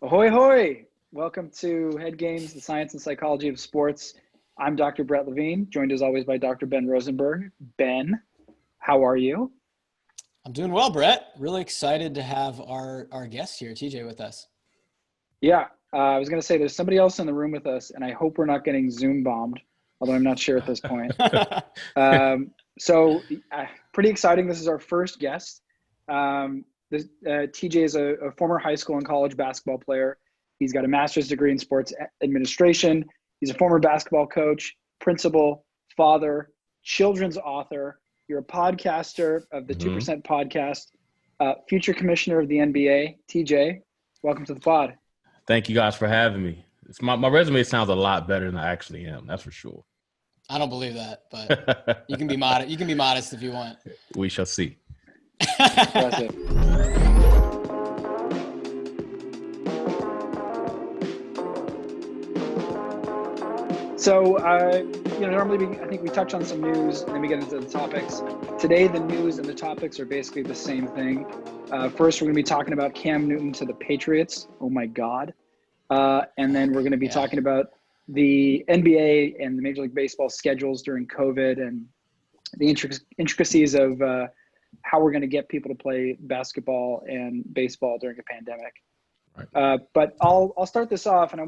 Ahoy, hoy! Welcome to HeadGames, the science and psychology of sports. I'm Dr. Brett Levine, joined as always by Dr. Ben Rosenberg. Ben, how are you? I'm doing well, Brett. Really excited to have our guest here, TJ, with us. Yeah, I was going to say there's somebody else in the room with us, and I hope we're not getting Zoom bombed, although I'm not sure at this point. Pretty exciting. This is our first guest. TJ is a former high school and college basketball player. He's got a master's degree in sports administration. He's a former basketball coach, principal, father, children's author. You're a podcaster of the 2% podcast, future commissioner of the NBA. TJ, welcome to the pod. Thank you guys for having me. My resume sounds a lot better than I actually am. That's for sure. I don't believe that, but you can be modest. You can be modest if you want. We shall see. Impressive. So, normally I think we touch on some news and then we get into the topics. Today, the news and the topics are basically the same thing. First, we're going to be talking about Cam Newton to the Patriots. Oh my God. And then we're going to be talking about the NBA and the Major League Baseball schedules during COVID and the intricacies of how we're going to get people to play basketball and baseball during a pandemic. Right. But I'll start this off, and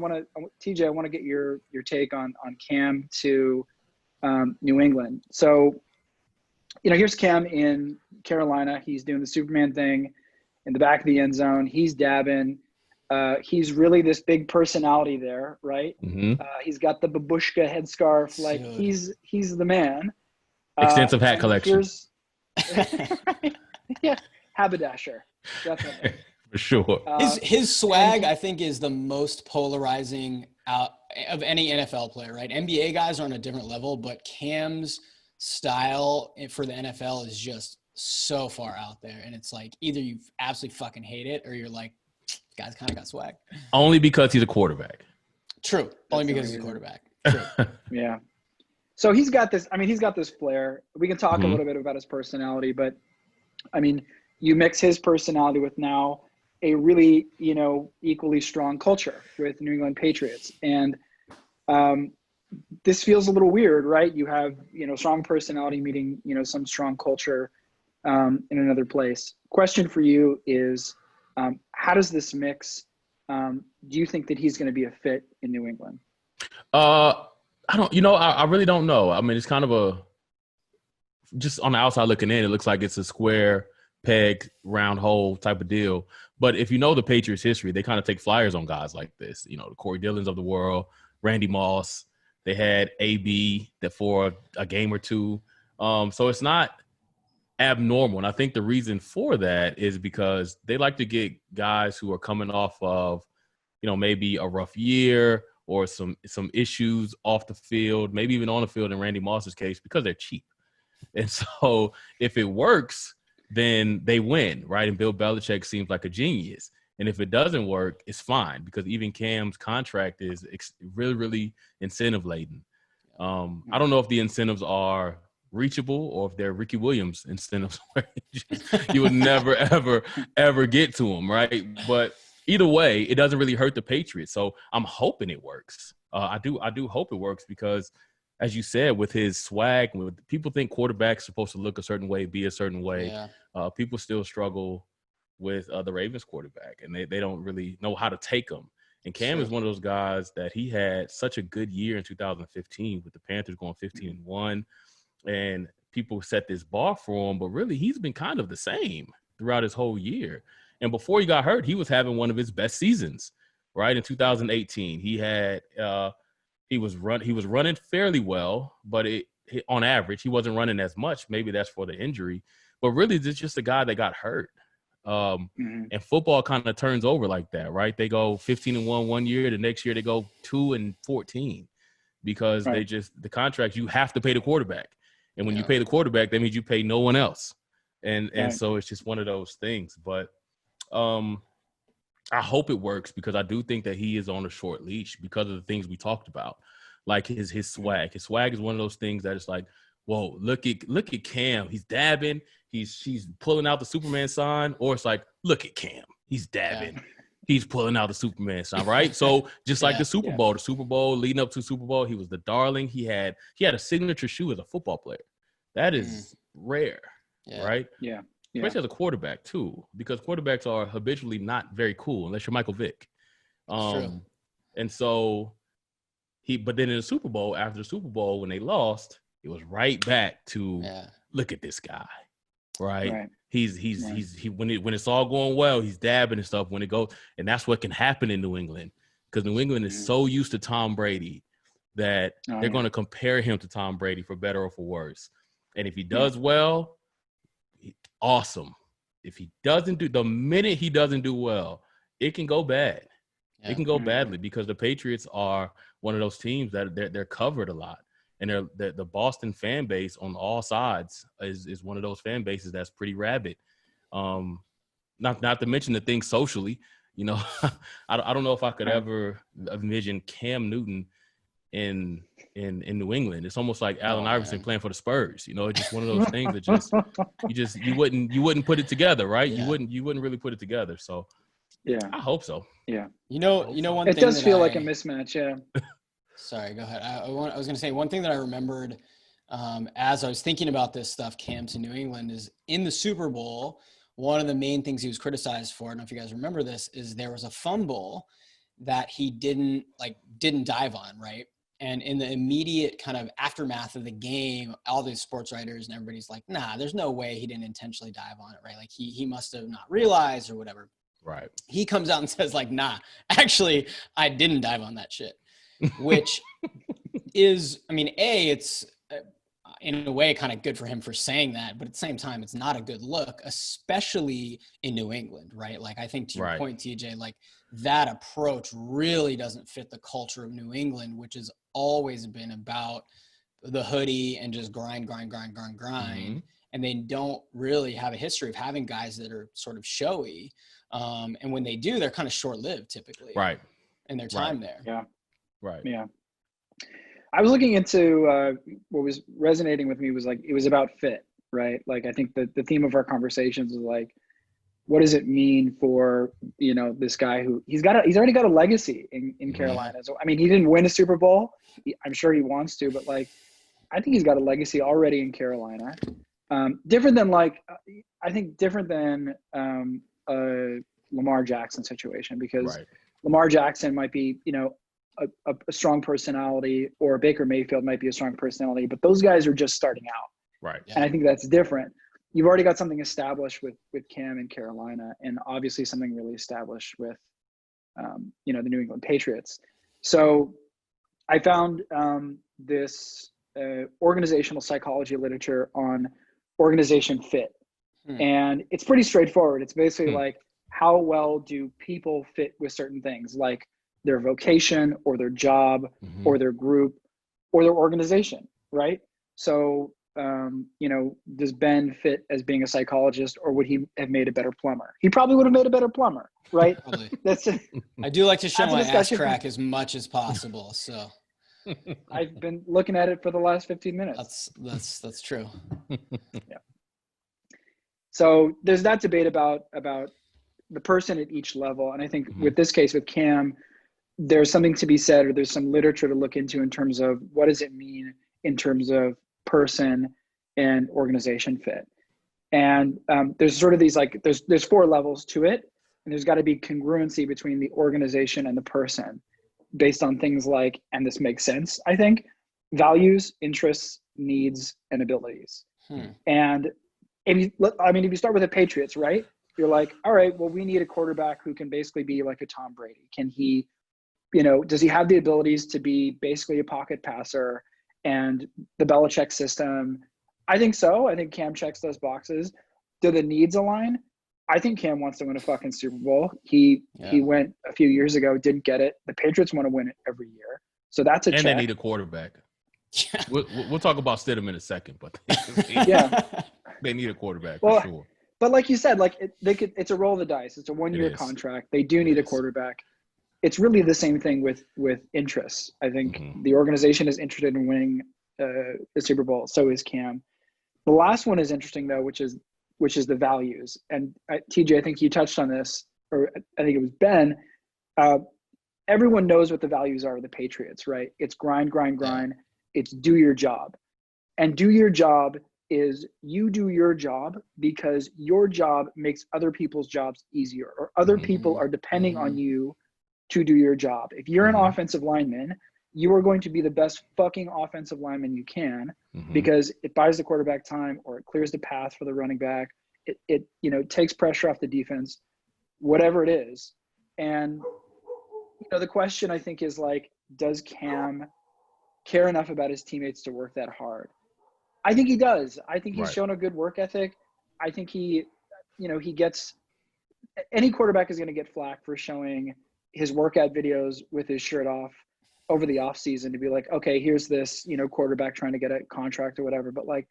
TJ, I want to get your take on Cam to New England. So, here's Cam in Carolina. He's doing the Superman thing in the back of the end zone. He's dabbing. He's really this big personality there, right? Mm-hmm. He's got the babushka headscarf. Like he's the man. Extensive hat collection. Yeah, haberdasher, definitely. For sure. His swag, I think, is the most polarizing out of any NFL player, right? NBA guys are on a different level, but Cam's style for the NFL is just so far out there. And it's like either you absolutely fucking hate it or you're like, guy's kind of got swag. Only because he's a quarterback. Only because he's a quarterback. True. Yeah. So he's got this flair. We can talk a little bit about his personality, but I mean, you mix his personality with now a really, equally strong culture with New England Patriots. And this feels a little weird, right? You have, strong personality meeting, some strong culture in another place. Question for you is, how does this mix? Do you think that he's going to be a fit in New England? I really don't know. I mean, it's kind of just on the outside looking in, it looks like it's a square peg, round hole type of deal. But if you know the Patriots history, they kind of take flyers on guys like this. The Corey Dillons of the world, Randy Moss. They had AB that for a game or two. So it's not abnormal. And I think the reason for that is because they like to get guys who are coming off of, maybe a rough year or some issues off the field, maybe even on the field in Randy Moss's case, because they're cheap. And so if it works, then they win, right? And Bill Belichick seems like a genius. And if it doesn't work, it's fine because even Cam's contract is really, really incentive laden. I don't know if the incentives are reachable or if they're Ricky Williams incentives where you would never, ever get to them, right? But either way, it doesn't really hurt the Patriots. So I'm hoping it works. I do hope it works because, as you said, with his swag, people think quarterbacks are supposed to look a certain way, be a certain way. Yeah. People still struggle with the Ravens quarterback, and they don't really know how to take them. And Cam is one of those guys that he had such a good year in 2015 with the Panthers going 15-1, and people set this bar for him, but really he's been kind of the same throughout his whole year. And before he got hurt, he was having one of his best seasons, right? In 2018, he had he was running fairly well, but on average, he wasn't running as much. Maybe that's for the injury, but really it's just a guy that got hurt. And football kind of turns over like that, right? They go 15-1 one year, the next year they go 2-14 because the contracts, you have to pay the quarterback. And when you pay the quarterback, that means you pay no one else. And so it's just one of those things. But I hope it works because I do think that he is on a short leash because of the things we talked about, like his swag. His swag is one of those things that is like, whoa, look at Cam. He's dabbing. She's pulling out the Superman sign, or it's like, look at Cam. He's dabbing. he's pulling out the Superman sign, right? So just like Yeah. the Super Bowl leading up to Super Bowl, he was the darling. He had a signature shoe as a football player. That is rare, right? Yeah. Especially as a quarterback too, because quarterbacks are habitually not very cool unless you're Michael Vick. True. And so but then in the Super Bowl, after the Super Bowl, when they lost, it was right back to look at this guy, right? He's when it's all going well, he's dabbing and stuff. When it goes, and that's what can happen in New England, because New England is so used to Tom Brady that they're going to compare him to Tom Brady for better or for worse. And if he does well, awesome. If he doesn't the minute he doesn't do well, it can go bad. It can go badly, because the Patriots are one of those teams that they're covered a lot. And the Boston fan base on all sides is one of those fan bases that's pretty rabid. Not to mention the thing socially, I don't know if I could ever envision Cam Newton in New England. It's almost like Allen Iverson playing for the Spurs. It's just one of those things that you wouldn't put it together, right? Yeah. You wouldn't really put it together. So I hope so. Yeah. One it thing does feel like a mismatch. Yeah. Sorry, go ahead. I was going to say one thing that I remembered as I was thinking about this stuff, Cam to New England, is in the Super Bowl, one of the main things he was criticized for, I don't know if you guys remember this, is there was a fumble that he didn't dive on, right? And in the immediate kind of aftermath of the game, all these sports writers and everybody's like, nah, there's no way he didn't intentionally dive on it, right? Like he must have not realized or whatever. Right. He comes out and says like, nah, actually, I didn't dive on that shit. Which is, it's in a way kind of good for him for saying that, but at the same time, it's not a good look, especially in New England, right? Like, I think to your point, TJ, like that approach really doesn't fit the culture of New England, which has always been about the hoodie and just grind. And they don't really have a history of having guys that are sort of showy. And when they do, they're kind of short-lived typically. Right. In their time there. Yeah. Right. Yeah. I was looking into what was resonating with me was like, it was about fit, right? Like, I think the theme of our conversations is like, what does it mean for, this guy who he's already got a legacy in Carolina. So, he didn't win a Super Bowl. I'm sure he wants to, but like, I think he's got a legacy already in Carolina. Different than a Lamar Jackson situation, because Lamar Jackson might be, a strong personality, or Baker Mayfield might be a strong personality, but those guys are just starting out. Right. And I think that's different. You've already got something established with Cam in Carolina, and obviously something really established with, the New England Patriots. So I found this organizational psychology literature on organization fit. And it's pretty straightforward. It's basically like, how well do people fit with certain things, like their vocation or their job or their group or their organization, right? So, does Ben fit as being a psychologist, or would he have made a better plumber? He probably would have made a better plumber, right? I do like to show my ass crack as much as possible, so. I've been looking at it for the last 15 minutes. That's true. Yeah. So there's that debate about the person at each level. And I think with this case, with Cam, there's something to be said, or there's some literature to look into in terms of what does it mean in terms of person and organization fit. And there's sort of these, like, there's 4 levels to it. And there's got to be congruency between the organization and the person based on things like, and this makes sense, I think, values, interests, needs, and abilities. And if you start with the Patriots, right? You're like, all right, well, we need a quarterback who can basically be like a Tom Brady. Can he, does he have the abilities to be basically a pocket passer and the Belichick system? I think so. I think Cam checks those boxes. Do the needs align? I think Cam wants to win a fucking Super Bowl. He went a few years ago, didn't get it. The Patriots want to win it every year. So that's a check. And they need a quarterback. We'll talk about Stidham in a second, but they need a quarterback for sure. But like you said, like it's a roll of the dice. It's a 1-year contract. They do need a quarterback. It's really the same thing with interests. I think the organization is interested in winning the Super Bowl. So is Cam. The last one is interesting though, which is the values. And TJ, I think you touched on this or I think it was Ben, everyone knows what the values are of the Patriots, right? It's grind, grind, grind. It's do your job. And do your job is you do your job because your job makes other people's jobs easier, or other people are depending on you to do your job. If you're an offensive lineman, you are going to be the best fucking offensive lineman you can because it buys the quarterback time, or it clears the path for the running back. It takes pressure off the defense, whatever it is. And the question I think is like, does Cam care enough about his teammates to work that hard? I think he does. I think he's shown a good work ethic. I think he gets – any quarterback is going to get flack for showing his workout videos with his shirt off over the offseason to be like, okay, here's this, quarterback trying to get a contract or whatever. But, like,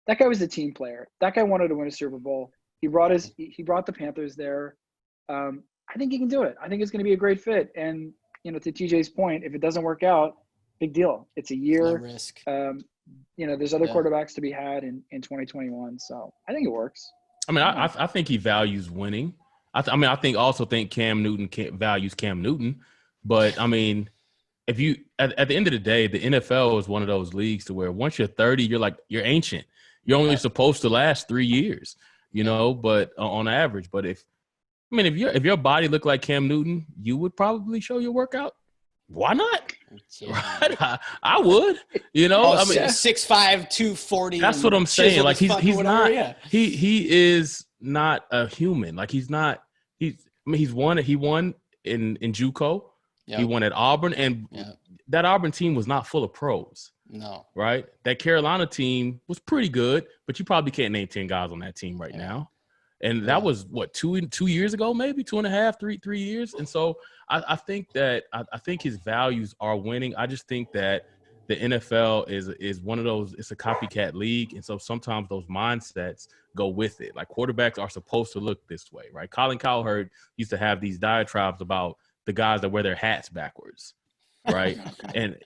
that guy was a team player. That guy wanted to win a Super Bowl. He brought the Panthers there. I think he can do it. I think it's going to be a great fit. And, to TJ's point, if it doesn't work out, big deal. It's a year. No risk. There's other quarterbacks to be had in 2021. So I think it works. I mean, I think he values winning. I think Cam Newton values Cam Newton. But, I mean, if you at the end of the day, the NFL is one of those leagues to where once you're 30, you're ancient. You're only supposed to last 3 years, but on average. But if your body looked like Cam Newton, you would probably show your workout. Why not? Right? I would. 6'5", 240. That's what I'm saying. Like he's not. Yeah. He is not a human. Like he's not. He won in JUCO. Yep. He won at Auburn, and that Auburn team was not full of pros. No. Right? That Carolina team was pretty good, but you probably can't name 10 guys on that team right now. And that was what, 2 years ago, maybe 2.5, 3 years. And so I think his values are winning. I just think that the NFL is one of those, it's a copycat league. And so sometimes those mindsets go with it. Like quarterbacks are supposed to look this way, right? Colin Cowherd used to have these diatribes about the guys that wear their hats backwards, right? And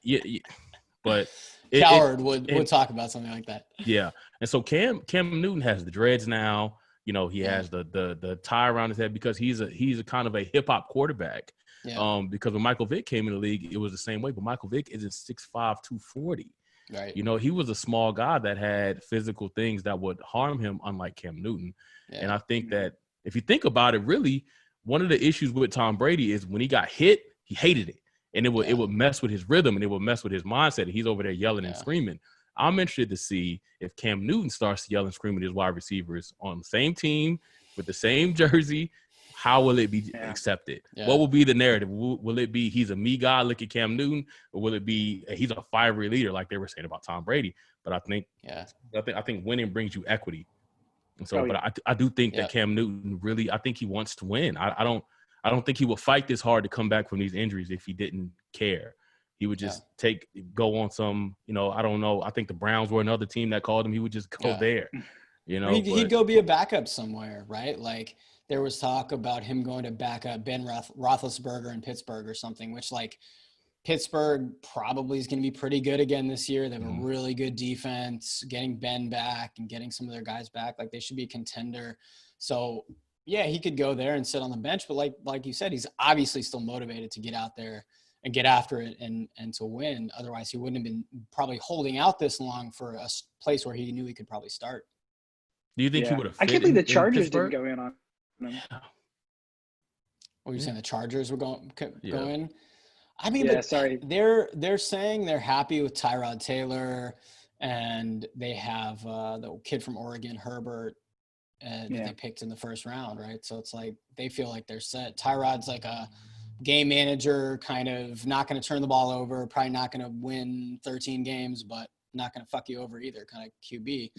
but Cowherd would talk about something like that. Yeah. And so Cam Newton has the dreads now. He has the tie around his head because he's a kind of a hip hop quarterback. Yeah. Because when Michael Vick came in the league, it was the same way. But Michael Vick isn't 6'5", 240. Right. He was a small guy that had physical things that would harm him, unlike Cam Newton. Yeah. And I think that if you think about it, really, one of the issues with Tom Brady is when he got hit, he hated it. And it would mess with his rhythm and it would mess with his mindset. And he's over there yelling and screaming. I'm interested to see if Cam Newton starts yelling, screaming at his wide receivers on the same team with the same jersey. How will it be accepted? Yeah. What will be the narrative? Will it be he's a me guy, look at Cam Newton, or will it be he's a fiery leader like they were saying about Tom Brady? But I think winning brings you equity. And so, I do think that Cam Newton really, I think he wants to win. I don't think he would fight this hard to come back from these injuries if he didn't care. He would just go on some, I don't know. I think the Browns were another team that called him. He would just go there, He'd go be a backup somewhere, right? Like there was talk about him going to back up Ben Roethlisberger in Pittsburgh or something, which like Pittsburgh probably is going to be pretty good again this year. They have a really good defense, getting Ben back and getting some of their guys back. Like they should be a contender. So yeah, he could go there and sit on the bench, but like you said, he's obviously still motivated to get out there and get after it and to win. Otherwise, he wouldn't have been probably holding out this long for a place where he knew he could probably start. Do you think he would have? I can't believe the Chargers didn't go in on him. What were you saying? The Chargers were go in? I mean, they're saying they're happy with Tyrod Taylor, and they have the kid from Oregon, Herbert, that they picked in the first round, right? So it's like they feel like they're set. Tyrod's like a game manager, kind of not going to turn the ball over, probably not going to win 13 games, but not going to fuck you over either, kind of QB.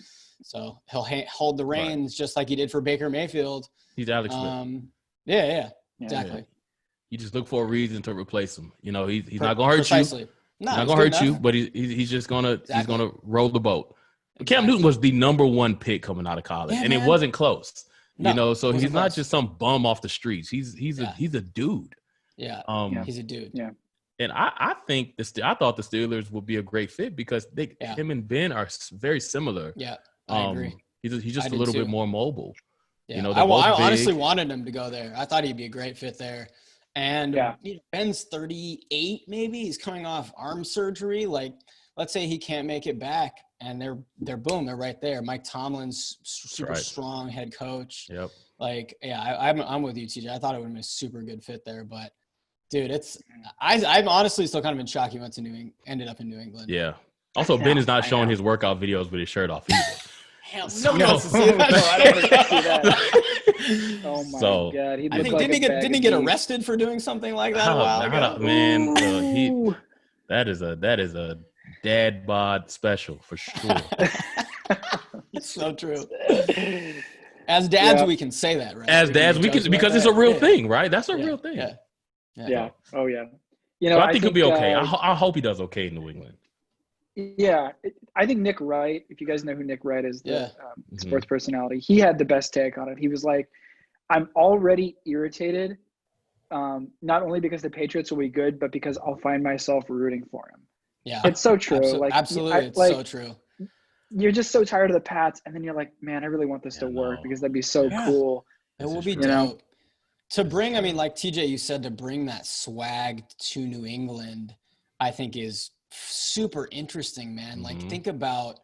So he'll hold the reins just like he did for Baker Mayfield. He's Alex Smith. Yeah, exactly. Yeah. You just look for a reason to replace him. He's not going to hurt you. No, not going to hurt you, but he's just going to he's going to roll the boat. Exactly. Cam Newton was the number one pick coming out of college, and it wasn't close. No, so he's not just some bum off the streets. He's a dude. Yeah, he's a dude. Yeah, and I think I thought the Steelers would be a great fit because him and Ben are very similar. Yeah, I agree. He's just a little bit more mobile. Yeah, You know, they're both I big. honestly wanted him to go there. I thought he'd be a great fit there. And Yeah. Ben's 38, maybe. He's coming off arm surgery. Like, let's say he can't make it back, and they're right there. Mike Tomlin's super strong head coach. Yep. Like, yeah, I'm with you, TJ. I thought it would have been a super good fit there, but dude, I'm honestly still kind of in shock he ended up in New England. Yeah. Also, Ben is not showing his workout videos with his shirt off either. Hell, nobody wants to see that. No, I don't want to see that. Oh my god! I think didn't he get arrested for doing something like that a while ago? Man, that is a dad bod special for sure. It's so true. As dads, we can say that, right? As dads, we can because it's a real thing, right? That's a real thing. Yeah. Oh yeah. You know, so I think he'll be okay. I hope he does okay in New England. Yeah, I think Nick Wright, if you guys know who Nick Wright is, the sports personality, he had the best take on it. He was like, I'm already irritated, not only because the Patriots will be good, but because I'll find myself rooting for him. Yeah, it's so true. Absolutely, it's so true. You're just so tired of the Pats, and then you're like, man, I really want this to work because that'd be so cool. It will be dope. To bring, I mean, like TJ, you said, to bring that swag to New England, I think is super interesting, man. Like, think about,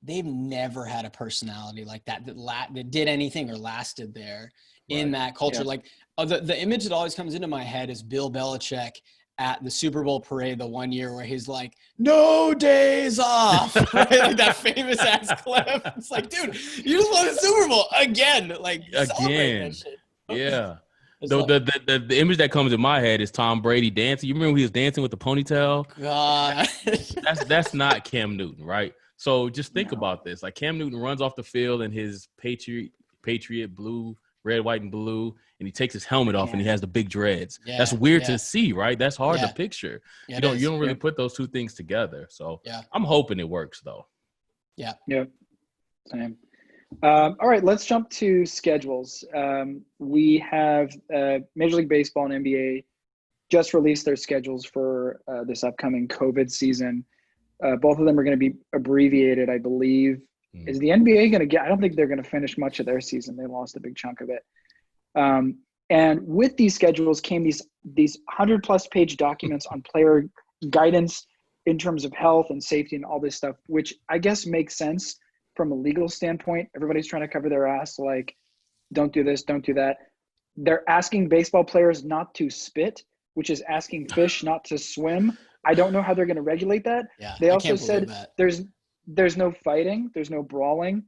they've never had a personality like that did anything or lasted there in that culture. Like, the image that always comes into my head is Bill Belichick at the Super Bowl parade the one year where he's like, no days off, right? Like that famous ass clip. It's like, dude, you just won the Super Bowl again. Like, celebrate that shit. Yeah. The image that comes in my head is Tom Brady dancing. You remember when he was dancing with the ponytail? God. That's not Cam Newton, right? So just think about this. Like, Cam Newton runs off the field in his Patriot blue, red, white, and blue, and he takes his helmet off and he has the big dreads. That's weird to see, right? That's hard to picture. You don't really put those two things together. So I'm hoping it works though. Yeah. Same. All right, let's jump to schedules. We have Major League Baseball and NBA just released their schedules for this upcoming COVID season. Both of them are going to be abbreviated, I believe. Is the NBA going to get – I don't think they're going to finish much of their season. They lost a big chunk of it. And with these schedules came these 100-plus page documents on player guidance in terms of health and safety and all this stuff, which I guess makes sense from a legal standpoint. Everybody's trying to cover their ass, like, don't do this, don't do that. They're asking baseball players not to spit, which is asking fish not to swim. I don't know how they're going to regulate that. Yeah, they also said there's no fighting, there's no brawling.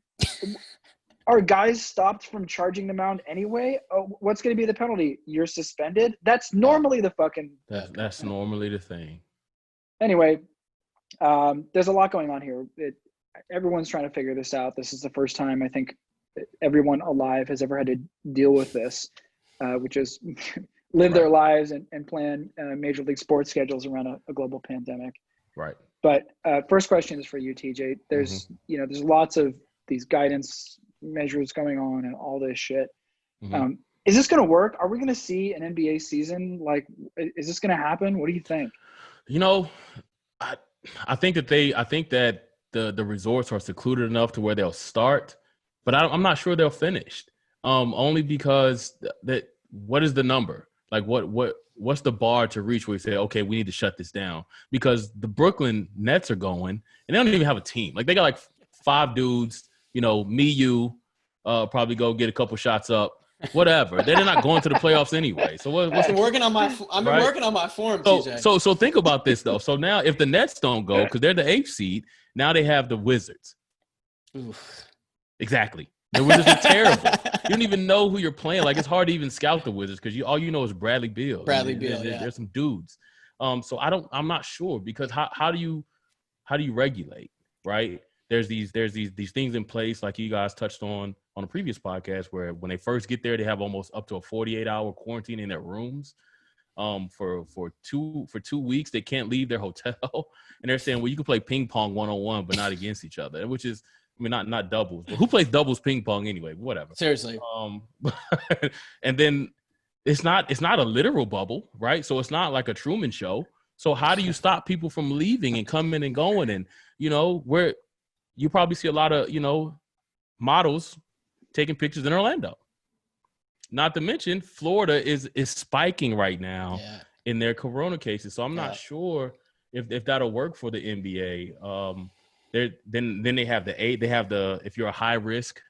Are guys stopped from charging the mound anyway? Oh, what's going to be the penalty? You're suspended? That's normally the fucking – That's normally the thing. Anyway, there's a lot going on here. Everyone's trying to figure this out. This is the first time I think everyone alive has ever had to deal with this, which is live their lives and plan major league sports schedules around a global pandemic. Right. But first question is for you, TJ. There's there's lots of these guidance measures going on and all this shit. Is this going to work? Are we going to see an NBA season? Like, is this going to happen? What do you think? I think that the resorts are secluded enough to where they'll start, but I'm not sure they'll finish. Only because what is the number? Like, what's the bar to reach where you say, okay, we need to shut this down? Because the Brooklyn Nets are going, and they don't even have a team. Like, they got like 5 dudes. Me, you, probably go get a couple shots up, whatever. They're not going to the playoffs anyway. So I've been working on my form, TJ. So think about this though. So now if the Nets don't go because they're the 8th seed, now they have the Wizards. Oof. Exactly. The Wizards are terrible. You don't even know who you're playing. Like, it's hard to even scout the Wizards because all you know is Bradley Beal. There's some dudes. So I'm not sure because how do you regulate, right? There's these things in place, like you guys touched on a previous podcast, where when they first get there, they have almost up to a 48-hour quarantine in their rooms. For 2 weeks, they can't leave their hotel, and they're saying, well, you can play ping pong 1-on-1, but not against each other, which is, I mean, not doubles. But who plays doubles ping pong anyway? Whatever. Seriously. And then it's not a literal bubble, right? So it's not like a Truman Show. So how do you stop people from leaving and coming and going? And where you probably see a lot of models taking pictures in Orlando. Not to mention, Florida is spiking right now in their corona cases. So I'm not sure if that'll work for the NBA. Then they have if you're a high risk,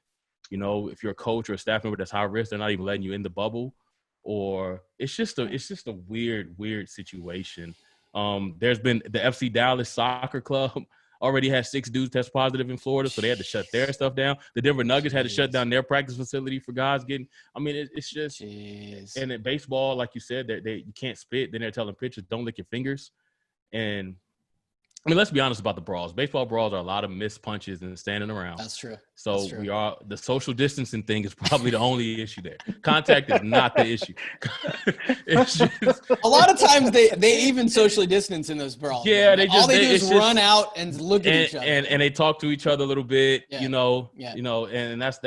if you're a coach or a staff member that's high risk, they're not even letting you in the bubble. Or it's just a weird situation. There's been the FC Dallas Soccer Club already had 6 dudes test positive in Florida, so they had to shut their stuff down. The Denver Nuggets had to shut down their practice facility for guys getting. I mean, it's just. And in baseball, like you said, you can't spit. Then they're telling pitchers, don't lick your fingers. And I mean, let's be honest about the brawls. Baseball brawls are a lot of missed punches and standing around. That's true. So the social distancing thing is probably the only issue there. Contact is not the issue. It's just, a lot of times they even socially distance in those brawls. Yeah, all they do is run out and look at each other, and they talk to each other a little bit. And that's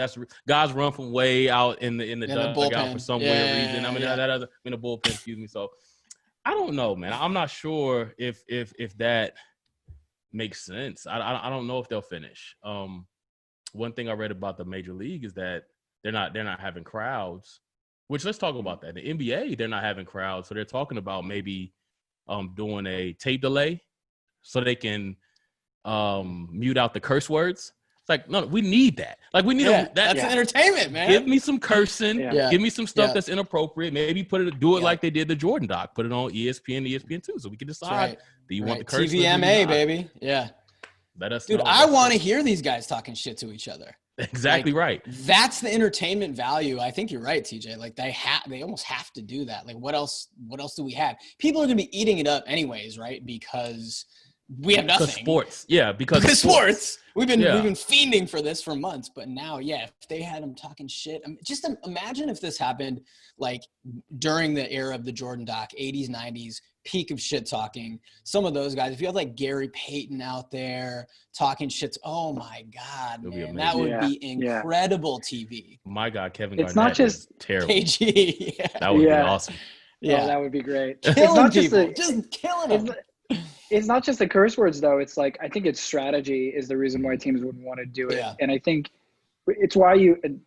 guys run from way out in the dugout for some weird reason. I mean, that in the bullpen. Excuse me. So I don't know, man. I'm not sure if that makes sense. I don't know if they'll finish. One thing I read about the major league is that they're not having crowds, which let's talk about that. The NBA, they're not having crowds. So they're talking about maybe doing a tape delay so they can mute out the curse words. It's like, no, we need that. Like, we need that's entertainment, man. Give me some cursing. Yeah. Give me some stuff that's inappropriate. Maybe do it like they did the Jordan doc. Put it on ESPN, ESPN2, so we can decide. Do you want the curse? TVMA, baby. Yeah. Let us Dude, know. I want to hear these guys talking shit to each other. Exactly right. That's the entertainment value. I think you're right, TJ. Like they almost have to do that. Like what else do we have? People are going to be eating it up anyways, right? Because we have nothing. Because sports. Yeah, because sports. We've been fiending for this for months, but now, if they had them talking shit, just imagine if this happened like during the era of the Jordan doc, 80s, 90s, peak of shit talking. Some of those guys, if you have like Gary Payton out there talking shit, oh my God, man, that would be incredible TV. My God, Kevin It's Garnett not just terrible. KG. That would be awesome. Yeah, that would be great. Killing people, just killing them. It's not just the curse words, though. It's like, I think it's strategy is the reason why teams wouldn't want to do it. And I think it's why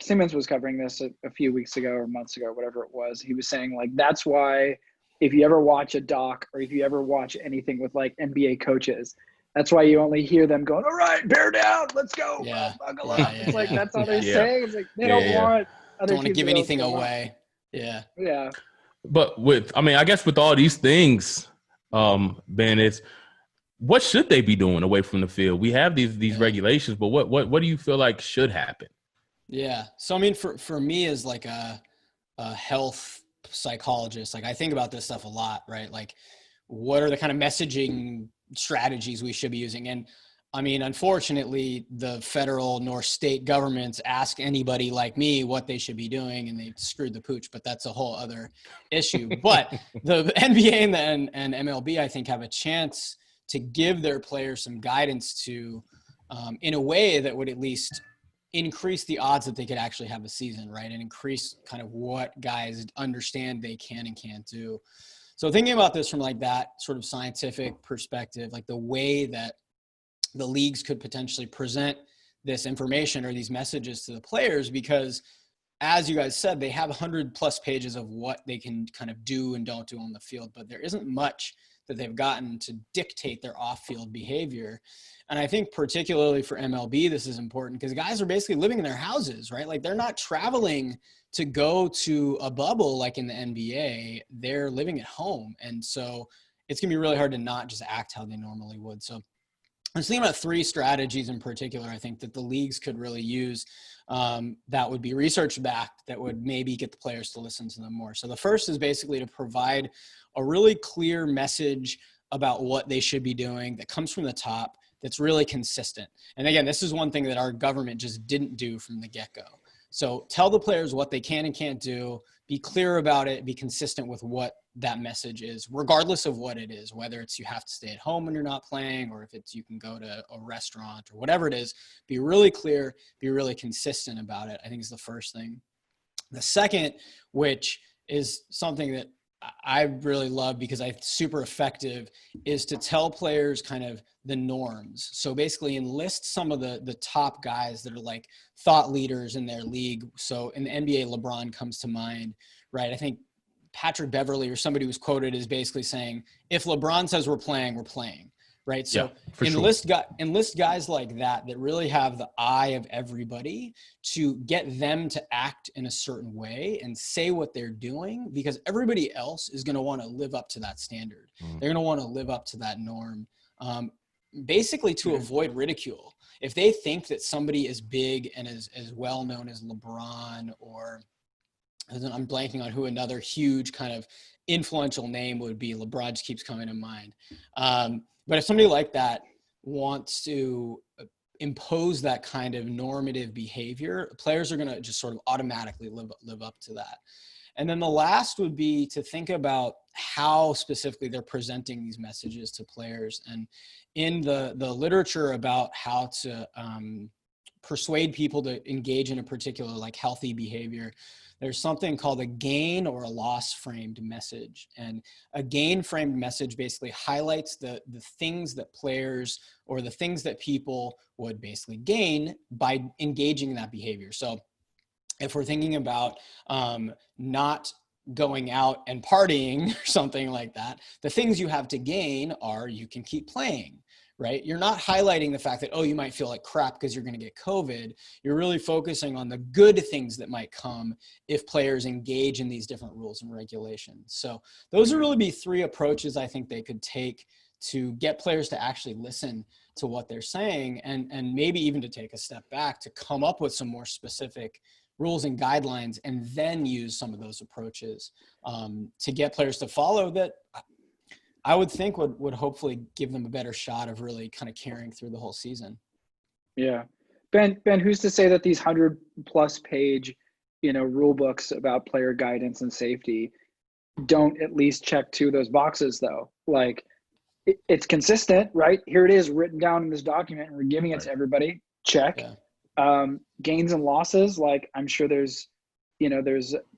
Simmons was covering this a few weeks ago or months ago, whatever it was. He was saying, like, that's why if you ever watch a doc or if you ever watch anything with, like, NBA coaches, that's why you only hear them going, all right, bear down, let's go. Buckle up. It's like, that's all they're saying. It's like, they don't want other don't want to give anything away. Yeah. But I guess with all these things, Ben, it's what should they be doing away from the field? We have these regulations, but what do you feel like should happen? Yeah. So, I mean, for me as like a health psychologist, like I think about this stuff a lot, right? Like what are the kind of messaging strategies we should be using? And I mean, unfortunately, the federal nor state governments ask anybody like me what they should be doing, and they screwed the pooch, but that's a whole other issue. But the NBA and MLB, I think, have a chance to give their players some guidance to, in a way that would at least increase the odds that they could actually have a season, right? And increase kind of what guys understand they can and can't do. So thinking about this from like that sort of scientific perspective, like the way that the leagues could potentially present this information or these messages to the players, because as you guys said, they have 100+ pages of what they can kind of do and don't do on the field, but there isn't much that they've gotten to dictate their off-field behavior. And I think particularly for MLB, this is important because guys are basically living in their houses, right? Like they're not traveling to go to a bubble like in the NBA. They're living at home. And so it's going to be really hard to not just act how they normally would. So I was thinking about 3 strategies in particular, I think, that the leagues could really use that would be research-backed, that would maybe get the players to listen to them more. So the first is basically to provide a really clear message about what they should be doing that comes from the top, that's really consistent. And again, this is one thing that our government just didn't do from the get-go. So tell the players what they can and can't do, be clear about it, be consistent with what that message is, regardless of what it is, whether it's you have to stay at home when you're not playing, or if it's you can go to a restaurant or whatever it is. Be really clear, be really consistent about it, I think is the first thing. The second, which is something that I really love, because I super effective, is to tell players kind of the norms. So basically enlist some of the top guys that are like thought leaders in their league. So in the NBA, LeBron comes to mind, right? I think Patrick Beverly or somebody was quoted as basically saying, if LeBron says we're playing, right? So Yeah, for sure. enlist guys like that really have the eye of everybody, to get them to act in a certain way and say what they're doing, because everybody else is going to want to live up to that standard. They're going to want to live up to that norm, basically to avoid ridicule. If they think that somebody is big and as well known as LeBron, or I'm blanking on who another huge kind of influential name would be. LeBron just keeps coming to mind. But if somebody like that wants to impose that kind of normative behavior, players are going to just sort of automatically live up to that. And then the last would be to think about how specifically they're presenting these messages to players. And in the literature about how to persuade people to engage in a particular like healthy behavior, there's something called a gain or a loss framed message. And a gain framed message basically highlights the things that players, or the things that people would basically gain by engaging in that behavior. So if we're thinking about not going out and partying or something like that, the things you have to gain are you can keep playing, right? You're not highlighting the fact that, oh, you might feel like crap because you're going to get COVID. You're really focusing on the good things that might come if players engage in these different rules and regulations. So those would really be three approaches I think they could take to get players to actually listen to what they're saying, and maybe even to take a step back to come up with some more specific rules and guidelines, and then use some of those approaches to get players to follow that. I would think would hopefully give them a better shot of really kind of carrying through the whole season. Yeah. Ben, who's to say that these 100+ page, rule books about player guidance and safety don't at least check two of those boxes though? Like it's consistent, right? Here it is written down in this document and we're giving it to everybody. Check. Yeah. Gains and losses. Like I'm sure there's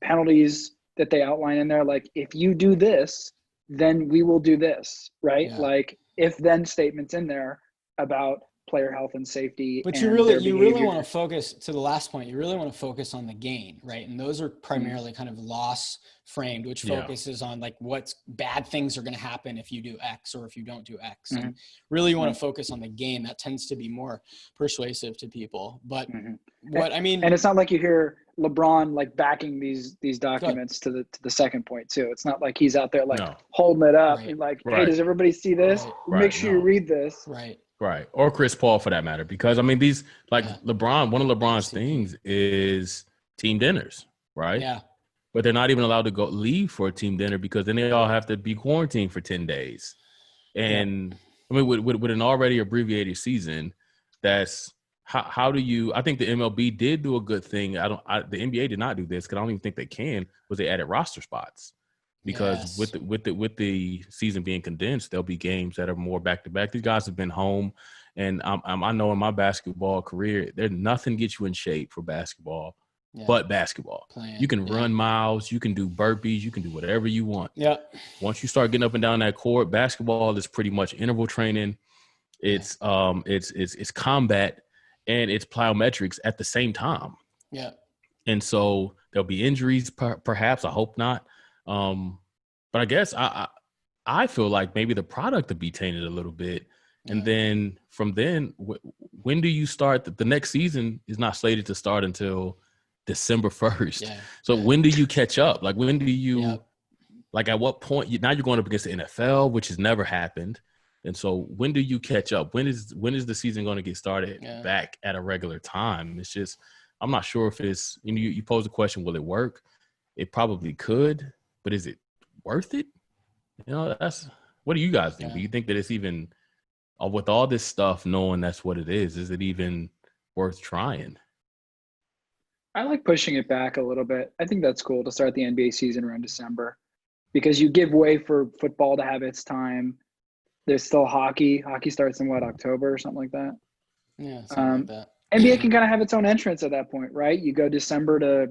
penalties that they outline in there. Like if you do this, then we will do this, right? Yeah. Like if then statements in there about player health and safety. But and you really behavior. want to focus, to the last point, you really want to focus on the gain, right? And those are primarily kind of loss framed, which focuses on like what bad things are going to happen if you do X or if you don't do X. And really you want to focus on the gain. That tends to be more persuasive to people. But and it's not like you hear LeBron like backing these documents to the second point too. It's not like he's out there like holding it up and like, hey, does everybody see this? Make sure you read this. Right. Or Chris Paul for that matter. Because I mean, these LeBron, one of LeBron's things is team dinners, right? Yeah. But they're not even allowed to leave for a team dinner because then they all have to be quarantined for 10 days. And I mean, with an already abbreviated season, that's how do you, I think the MLB did do a good thing. The NBA did not do this because I don't even think they can, was they added roster spots. Because with the season being condensed, there'll be games that are more back to back. These guys have been home, and I know in my basketball career, there's nothing gets you in shape for basketball, but basketball. You can run miles, you can do burpees, you can do whatever you want. Yeah. Once you start getting up and down that court, basketball is pretty much interval training. It's combat and it's plyometrics at the same time. Yeah. And so there'll be injuries, perhaps. I hope not. But I guess I feel like maybe the product would be tainted a little bit. And then from then, when do you start? The next season is not slated to start until December 1st. Yeah. So when do you catch up? Like when do you, like at what point, now you're going up against the NFL, which has never happened. And so when do you catch up? When is the season going to get started back at a regular time? It's just, I'm not sure if it's, you pose the question, will it work? It probably could. But is it worth it? What do you guys think? Do you think that it's even, with all this stuff, knowing that's what it is it even worth trying? I like pushing it back a little bit. I think that's cool to start the NBA season around December because you give way for football to have its time. There's still hockey. Hockey starts in October or something like that? Yeah, something like that. NBA can kind of have its own entrance at that point, right? You go December to,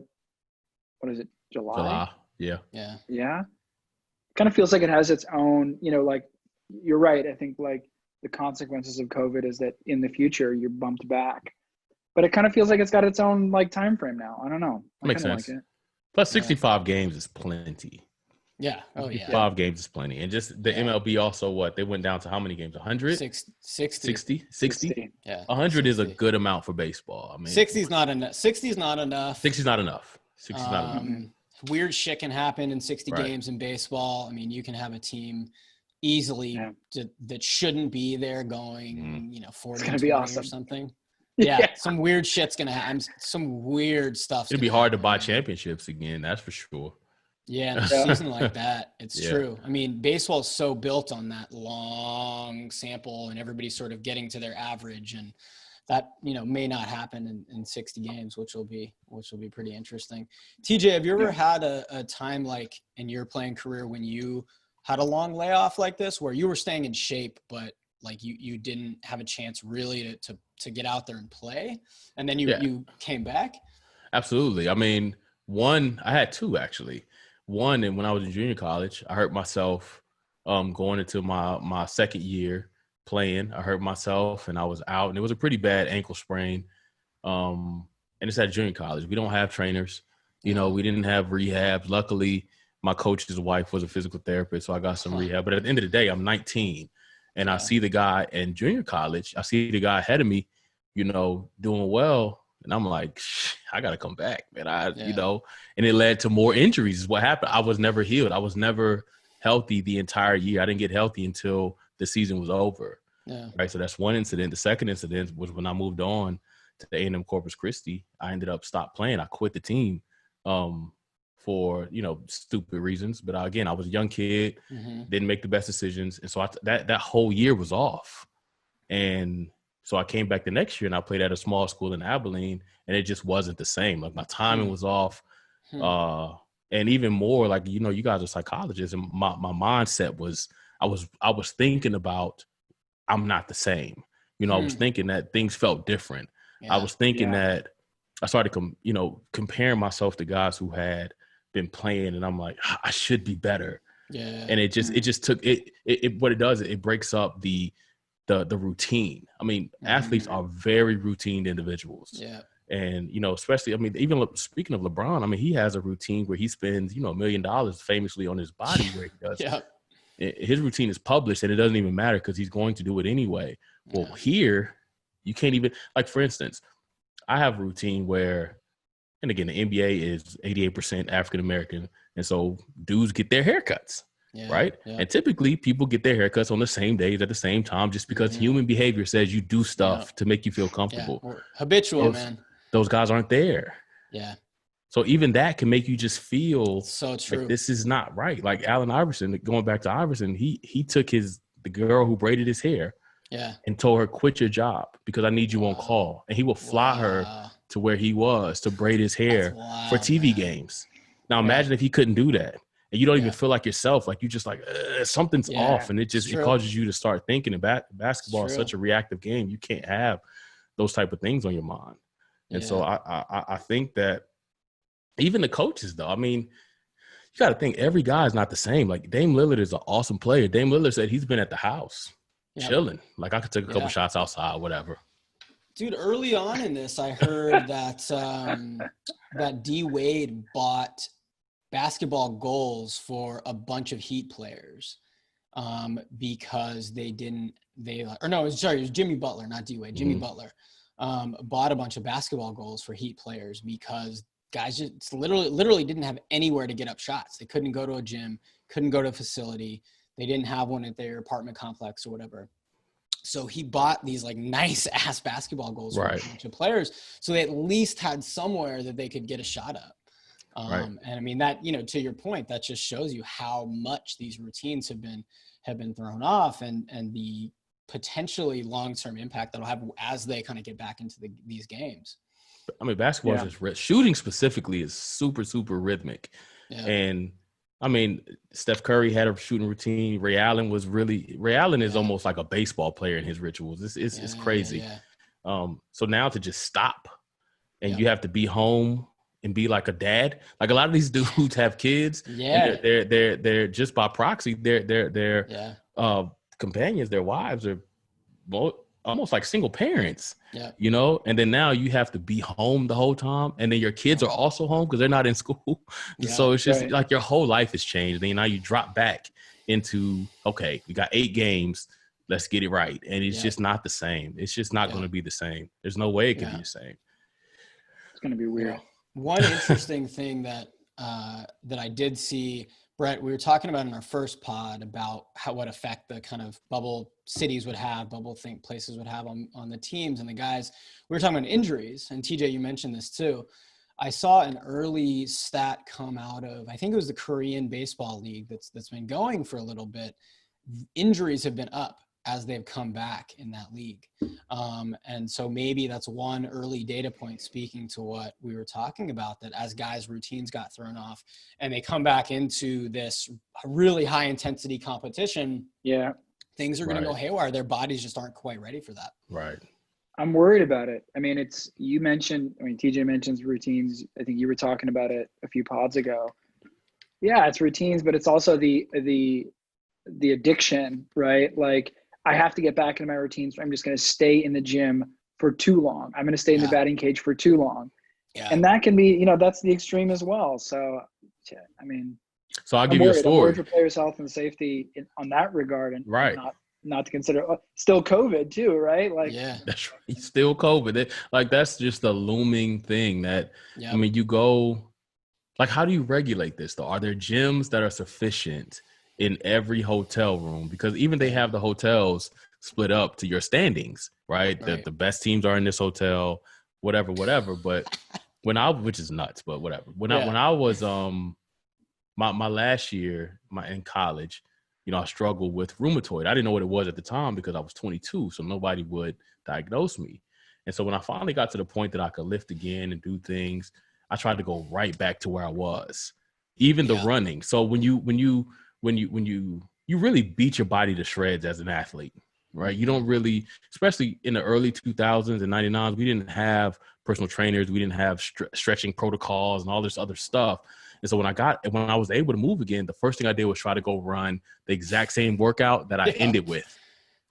what is it, July? Yeah. Yeah. kind of feels like it has its own, like you're right. I think like the consequences of COVID is that in the future you're bumped back, but it kind of feels like it's got its own like time frame now. I don't know. I Makes kind of sense. like it. Plus 65 games is plenty. Yeah. Oh, yeah. 65 games is plenty. And just the MLB also, what? They went down to how many games? 100? 60. 60? Yeah. 100 is a 60. good amount for baseball. I mean, 60 is not enough. 60 is not enough. 60 is not enough. 60 is not enough. Weird shit can happen in 60 Right. games in baseball. I mean, you can have a team easily that shouldn't be there going, 40 gonna be 20 awesome. or something. Yeah, some weird shit's gonna happen. Some weird stuff. It'd be hard to buy championships again, that's for sure. Yeah, in a season like that, it's Yeah. true. I mean, baseball is so built on that long sample and everybody's sort of getting to their average, and that may not happen in 60 games, which will be pretty interesting. TJ, have you ever had a time like in your playing career when you had a long layoff like this, where you were staying in shape, but like you didn't have a chance really to get out there and play, and then you came back? Absolutely. I mean, I had two actually. One, and when I was in junior college, I hurt myself going into my second year playing. I hurt myself and I was out, and it was a pretty bad ankle sprain. And it's at junior college. We don't have trainers. We didn't have rehab. Luckily, my coach's wife was a physical therapist, so I got some rehab. But at the end of the day, I'm 19, and I see the guy in junior college. I see the guy ahead of me, doing well. And I'm like, I got to come back, man. And it led to more injuries is what happened. I was never healed. I was never healthy the entire year. I didn't get healthy until the season was over. Yeah. Right. So that's one incident. The second incident was when I moved on to the A&M Corpus Christi. I ended up stopped playing. I quit the team for, stupid reasons. But again, I was a young kid, didn't make the best decisions. And so that whole year was off. And so I came back the next year and I played at a small school in Abilene, and it just wasn't the same. Like my timing was off. And even more like, you guys are psychologists, and my mindset was, I was thinking about, I'm not the same. I was thinking that things felt different. I was thinking that I started, comparing myself to guys who had been playing, and I'm like, I should be better. Yeah. And it just took it. What it does, it breaks up the routine. I mean, athletes are very routine individuals. Yeah. And, especially, I mean, even speaking of LeBron, I mean, he has a routine where he spends, $1 million famously on his body where he does. His routine is published, and it doesn't even matter because he's going to do it anyway. Well, here, you can't even, like, for instance, I have a routine where, and again, the NBA is 88% African-American. And so dudes get their haircuts. Right. Yeah. And typically people get their haircuts on the same days at the same time, just because human behavior says you do stuff to make you feel comfortable. Yeah. Habitual, man. Those guys aren't there. Yeah. So even that can make you just feel so true. Like this is not right. Like Allen Iverson, going back to Iverson, he took the girl who braided his hair and told her, quit your job because I need you on call. And he will fly her to where he was to braid his hair for TV games. Now imagine if he couldn't do that. And you don't even feel like yourself. Like you just like, something's off. And it causes you to start thinking about basketball is such a reactive game. You can't have those type of things on your mind. And so I think that even the coaches, though, I mean, you got to think every guy is not the same. Like Dame Lillard is an awesome player. Dame Lillard said he's been at the house chilling. Like I could take a couple shots outside, whatever. Dude, early on in this, I heard that that D Wade bought basketball goals for a bunch of Heat players because it was Jimmy Butler, not D Wade. Jimmy Butler bought a bunch of basketball goals for Heat players because guys just literally didn't have anywhere to get up shots. They couldn't go to a gym, couldn't go to a facility. They didn't have one at their apartment complex or whatever. So he bought these like nice ass basketball goals for a bunch of players. So they at least had somewhere that they could get a shot up. And I mean that, to your point, that just shows you how much these routines have been thrown off and the potentially long-term impact that'll have as they kind of get back into these games. I mean, basketball is just shooting specifically is super, super rhythmic. Yeah. And I mean, Steph Curry had a shooting routine. Ray Allen is almost like a baseball player in his rituals. It's crazy. So now to just stop and you have to be home and be like a dad. Like a lot of these dudes have kids. Yeah. And they're just by proxy, their companions, their wives are almost like single parents. Yeah. You know, and then now you have to be home the whole time, and then your kids are also home because they're not in school. Yeah, so it's just right. like your whole life has changed. And now you drop back into, okay, we got 8 games. Let's get it right. And it's just not the same. It's just not going to be the same. There's no way it could be the same. It's going to be weird. Yeah. One interesting thing that I did see, Brett, we were talking about in our first pod about what effect the kind of bubble cities would have, places would have on the teams and the guys. We were talking about injuries, and TJ, you mentioned this too. I saw an early stat come out of, I think it was the Korean Baseball League that's been going for a little bit. Injuries have been up as they've come back in that league. And so maybe that's one early data point speaking to what we were talking about, that as guys' routines got thrown off and they come back into this really high intensity competition, things are going to go haywire. Their bodies just aren't quite ready for that. Right. I'm worried about it. I mean, TJ mentions routines. I think you were talking about it a few pods ago. Yeah, it's routines, but it's also the addiction, right? Like, I have to get back into my routines. I'm just going to stay in the gym for too long. I'm going to stay in the batting cage for too long. Yeah. And that can be, that's the extreme as well. So, I mean, I'll give you a story. I'm worried for players' health and safety on that regard, and not to consider still COVID too, right? Like, that's right. Still COVID. That's just a looming thing that, I mean, you go, like, how do you regulate this though? Are there gyms that are sufficient in every hotel room? Because even they have the hotels split up to your standings, right? The best teams are in this hotel, whatever. But which is nuts, but whatever. When I was my last year in college, I struggled with rheumatoid. I didn't know what it was at the time because I was 22, so nobody would diagnose me. And so when I finally got to the point that I could lift again and do things, I tried to go right back to where I was, even the running. So when you really beat your body to shreds as an athlete, right? You don't really, especially in the early 2000s and 99s, we didn't have personal trainers. We didn't have stretching protocols and all this other stuff. And so when I was able to move again, the first thing I did was try to go run the exact same workout that I ended with,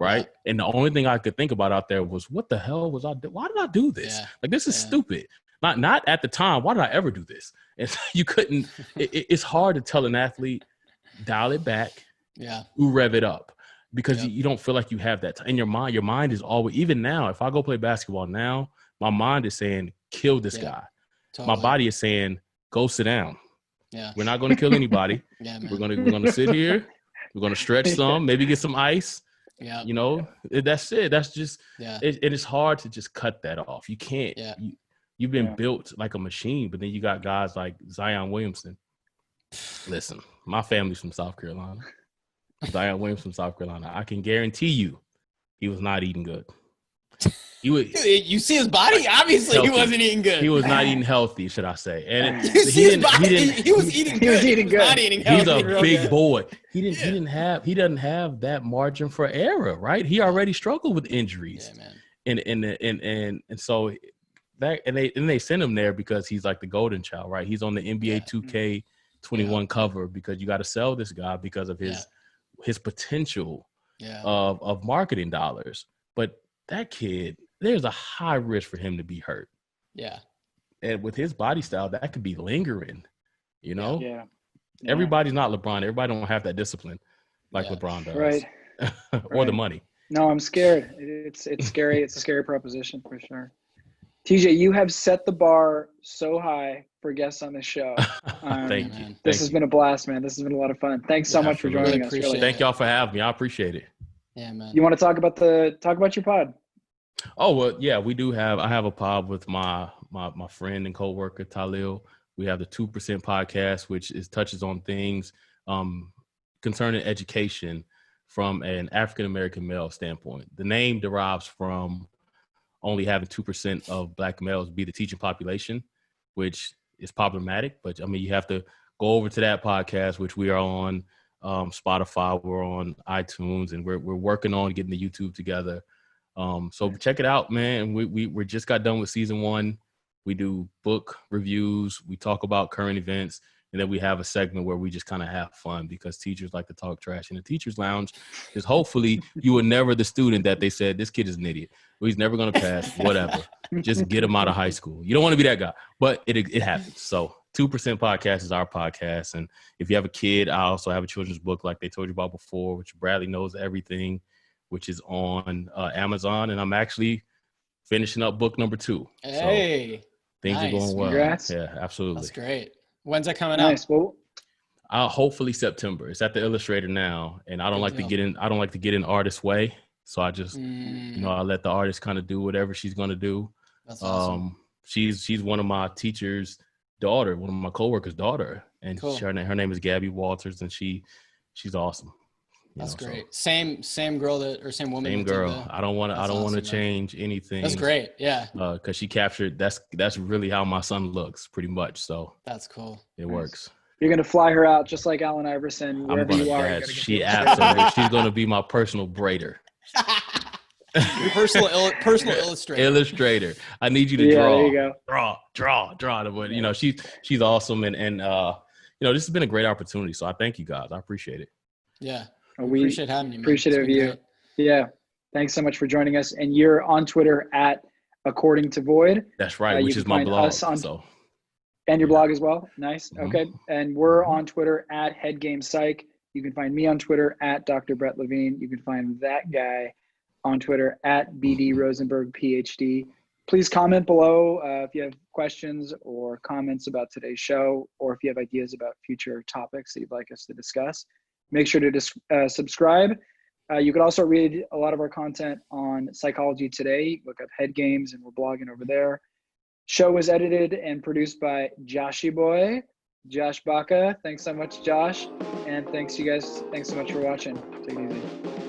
right? Yeah. And the only thing I could think about out there was, what the hell was I doing? Why did I do this? Yeah. Like, this is stupid. Not at the time. Why did I ever do this? And you couldn't. It's hard to tell an athlete, dial it back, rev it up, because you don't feel like you have that in your mind. Your mind is always, even now, if I go play basketball now, my mind is saying, kill this guy. Totally. My body is saying, go sit down. Yeah. We're not going to kill anybody. We're going to sit here. We're going to stretch some, maybe get some ice. Yeah. That's it. That's just, it's hard to just cut that off. You can't, you've been built like a machine, but then you got guys like Zion Williamson. Listen, my family's from South Carolina. Zion Williams from South Carolina. I can guarantee you he was not eating good. You see his body? Obviously, healthy. He wasn't eating good. He was not eating healthy, should I say? And you see his body? He was eating good. He was eating good. Not eating healthy. He's a big boy. He doesn't have that margin for error, right? He already struggled with injuries. Yeah, man. And so that they send him there because he's like the golden child, right? He's on the NBA 2K21 cover because you got to sell this guy because of his potential of marketing dollars. But that kid, there's a high risk for him to be hurt. Yeah. And with his body style, that could be lingering, Yeah. Everybody's not LeBron. Everybody don't have that discipline like LeBron does. Right. Or the money. No, I'm scared. It's scary. It's a scary proposition for sure. TJ, you have set the bar so high for guests on this show. Thank you. This has been a blast, man. This has been a lot of fun. Thanks so much for joining us. Really. Thank y'all for having me. I appreciate it. Yeah, man. You want to talk about your pod? Oh, well, yeah, I have a pod with my friend and coworker, Talil. We have the 2% podcast, which touches on things concerning education from an African-American male standpoint. The name derives from only having 2% of Black males be the teaching population, which is problematic. But, I mean, you have to go over to that podcast, which we are on Spotify, we're on iTunes, and we're working on getting the YouTube together. So check it out, man. We just got done with season 1. We do book reviews. We talk about current events. And then we have a segment where we just kind of have fun because teachers like to talk trash in the teacher's lounge. Because hopefully you were never the student that they said, this kid is an idiot. Well, he's never going to pass, whatever. Just get him out of high school. You don't want to be that guy. But it happens. So 2% Podcast is our podcast. And if you have a kid, I also have a children's book like they told you about before, which Bradley Knows Everything, which is on Amazon. And I'm actually finishing up book number 2. Hey, so things are going well. Congrats. Yeah, absolutely. That's great. When's that coming Nice. out? Well, Hopefully September. It's at the Illustrator now, and I don't like to get in. I don't like to get in artist's way, so I just, I let the artist kind of do whatever she's going to do. That's awesome. She's one of my teacher's daughter, one of my coworkers' daughter, and Cool. her name is Gabby Walters, and she's awesome. That's great. Same girl same woman. Same girl. I don't want to change anything. That's great. Yeah. Because she captured. That's really how my son looks, pretty much. So that's cool. It works. You're gonna fly her out just like Allen Iverson. Wherever you are, she absolutely. She's gonna be my personal braider. Your personal illustrator. Illustrator. I need you to draw. There you go. Draw. But she's awesome, and this has been a great opportunity. So I thank you guys. I appreciate it. Yeah. We appreciate having you. Appreciate of you. Great. Yeah. Thanks so much for joining us. And you're on Twitter at According to Void. That's right, which is my blog. And your blog as well. Nice. Mm-hmm. Okay. And we're on Twitter at HeadGames Psych. You can find me on Twitter at Dr. Brett Levine. You can find that guy on Twitter at BD Rosenberg PhD. Please comment below if you have questions or comments about today's show, or if you have ideas about future topics that you'd like us to discuss. Make sure to subscribe. You could also read a lot of our content on Psychology Today. Look up HeadGames, and we're blogging over there. Show was edited and produced by Joshy Boy, Josh Baca. Thanks so much, Josh. And thanks, you guys. Thanks so much for watching. Take it easy.